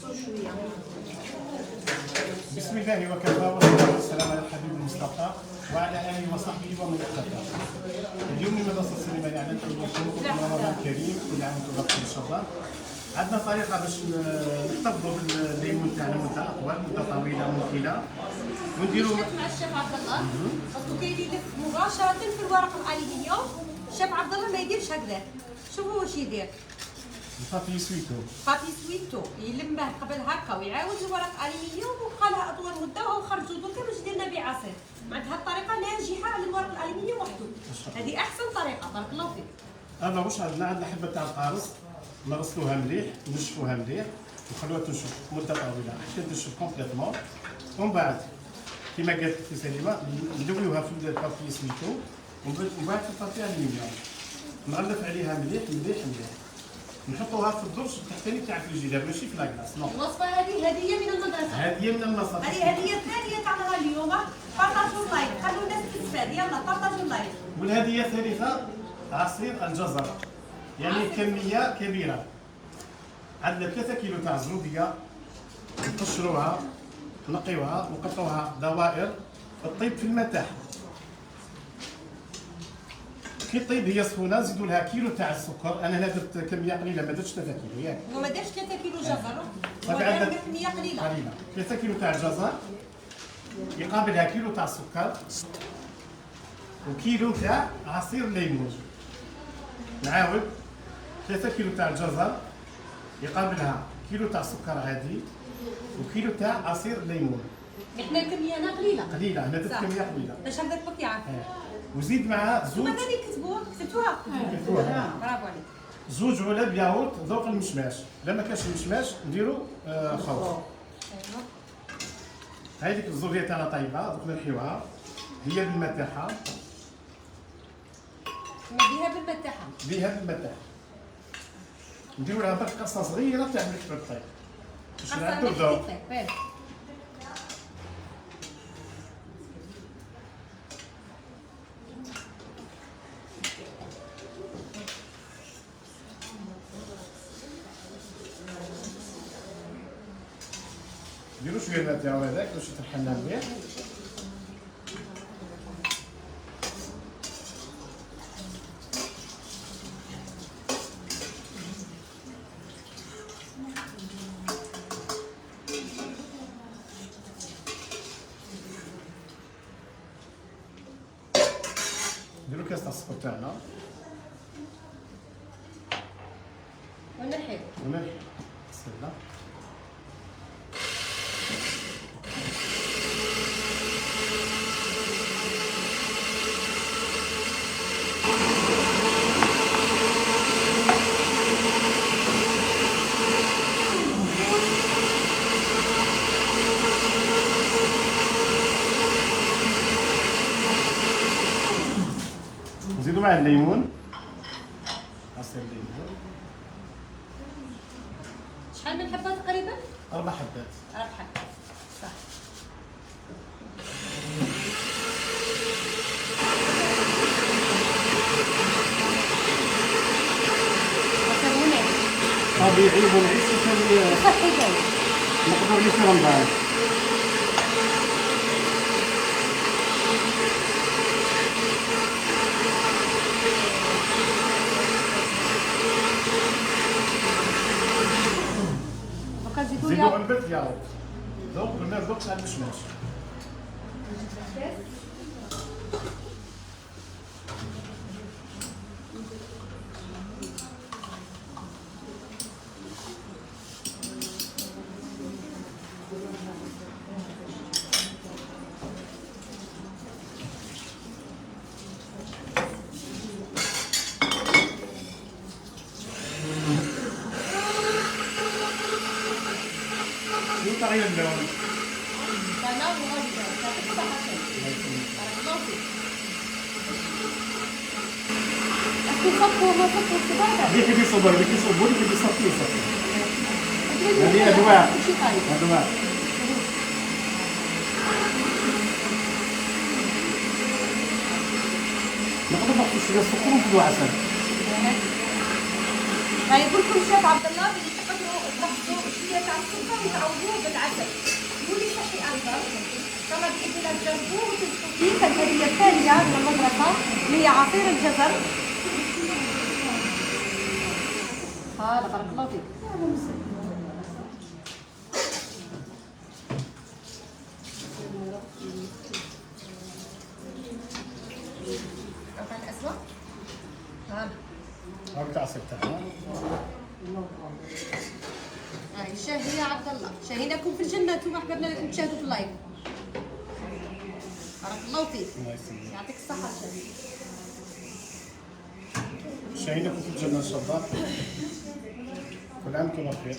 بسم الله وكفى والصلاة والسلام على الحبيب المصطفى وعلى آله وصحبه ومن اقتفى. اليوم لمدرسة السليماني على نحييكم رمضان كريم، كل عام وانتم بخير إن شاء الله. عندنا طريقة باش نحتفظوا بالليمون تاعنا مدة أطول، مدة طويلة ممكنة، ونديروا مع الشيف عبد الله خاصو كيلف مباشرة في الورق الألمنيوم. الشيف عبد الله ما يديرش هكذا، شوفوا واش يدير. البابي سويتو سويتو يلمه قبل هكا ويعاود الورق الألمنيوم ويبقى لها أطول مدة وهو خرجوا دركا باش درنا به عصير. معناتها الطريقة ناجحة على الورق الألمنيوم وحده، هذه أحسن طريقة. بارك الله فيك. أنا واش عندنا حبة تاع القارص، نغسلوها مليح ونشفوها مليح ونخلوها تنشف مدة طويلة حتى تنشف كومبليتمون، ومن بعد كما قالت لي سليمة ندويوها في البابي سويتو، ومن بعد في البابي ألمنيوم نغلف عليها مليح مليح مليح، نحطوها في الدرج التحتاني تاع الفريجيدير ماشي في لاكلاص. الوصفة هذه هدية من المدرسة. هدية من المصادر. هذه هدية ثانية تعملها اليوم. بارطاجوا اللايك، خلوا الناس تستفاد. يلا بارطاجوا اللايك. والهدية الثالثة عصير الجزر، يعني كمية كبيرة. عندنا 3 كيلو تاع الزروبية، نقشروها نقيوها ونقطعوها دوائر تطيب في الماء تاعها. كي طيب هي سخونه نزيدوا لها كيلو تاع السكر. انا هنا درت كميه قليله ما درتش 3 كيلو ياك. هو ما دارش 3 كيلو جزر، هو طبعاً دار كمية قليلة. 3 كيلو تاع الجزر يقابلها كيلو تاع السكر وكيلو تاع عصير ليمون. نعاود 3 كيلو تاع الجزر يقابلها كيلو تاع السكر عادي وكيلو تاع عصير ليمون. احنا الكمية هنا قليلة. قليله، هنا درت صح. كميه قليله. باش هكذا تبقي عارف. وزيد معها زوج. هما اللي كتبتوها. برافو عليك. زوج علب ياغورت ذوق المشماش. الا ما كانش المشماش نديروا خوخ. هذيك الزوفيه تاعنا طيبه، دوك نرحيوها هي بالماء تاعها. بيها بالماء تاعها. بها بالماء تاعها. نديروا لها برك قصه صغيره تاع ملح بالطيب باش نعدوا الذوق. نديروا شويه الماء تاعو هذاك باش يطحنا مليح. نديروا كاس تاع السكر تاعنا ونحيد. وملح. بسم الله. نزيدوا معاه الليمون، عصير الليمون، شحال من حبة تقريبا؟ 4 حبات. 4 حبات. صح. طبيعي ونعيش صحي جاي. نقدر لي في رمضان. زيدوا علبة ياغورت ذوق الناس ذوق تاع المشماش. تغير اللون. تمام وغادي تعطيك الصحة. بارك الله فيك. اللي يحب يصبر اللي يصبر واللي يحب يصفي يصفي. هذه أدواء. أدواء. نقدر نحط شوية سكر ونحطوا عسل. غيقول لكم الشيف عبد الله بلي تقدروا تحطوا شوية تاع السكر الحليفه وتعوضوه بالعسل يولي صحي ايضا. ان شاء الله باذن الله تجربوه وتنصحوا فيه. الهديه الثانيه من المدرسه اللي هي عصير الجزر. هذا بارك الله فيك. أوكي الأسود هذا هاك عصير تاعنا. هاي شاهية عبد الله، شاهيناكم في الجنة انتم احبابنا اللي كنتم تشاهدوا في اللايف. بارك الله فيك. الله يسلمك. يعطيك الصحة شاهين. شاهينكم في الجنة ان شاء الله. كل عام وانتم بخير.